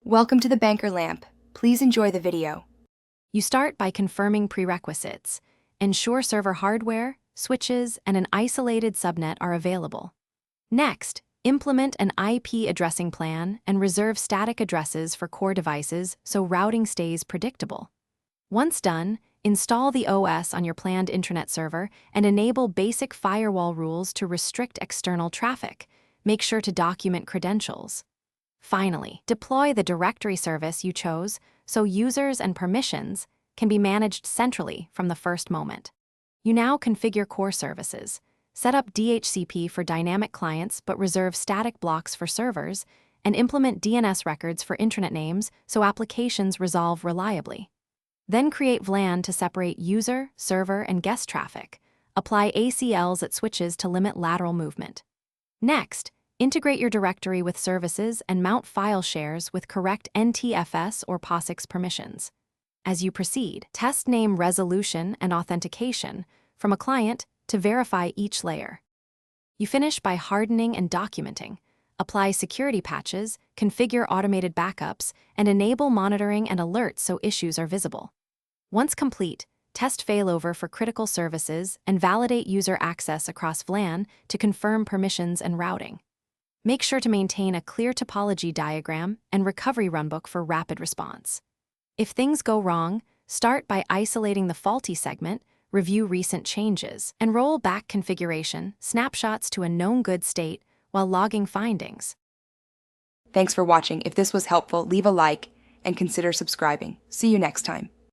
Welcome to the Banker Lamp. Please enjoy the video. You start by confirming prerequisites. Ensure server hardware, switches, and an isolated subnet are available. Next, implement an IP addressing plan and reserve static addresses for core devices so routing stays predictable. Once done, install the OS on your planned intranet server and enable basic firewall rules to restrict external traffic. Make sure to document credentials. Finally, deploy the directory service you chose so users and permissions can be managed centrally from the first moment. You now configure core services, set up DHCP for dynamic clients but reserve static blocks for servers, and implement DNS records for intranet names so applications resolve reliably. Then create VLAN to separate user, server, and guest traffic. Apply ACLs at switches to limit lateral movement. Next, integrate your directory with services and mount file shares with correct NTFS or POSIX permissions. As you proceed, test name resolution and authentication from a client to verify each layer. You finish by hardening and documenting, apply security patches, configure automated backups, and enable monitoring and alerts so issues are visible. Once complete, test failover for critical services and validate user access across VLAN to confirm permissions and routing. Make sure to maintain a clear topology diagram and recovery runbook for rapid response. If things go wrong, start by isolating the faulty segment, review recent changes, and roll back configuration snapshots to a known good state while logging findings. Thanks for watching. If this was helpful, leave a like and consider subscribing. See you next time.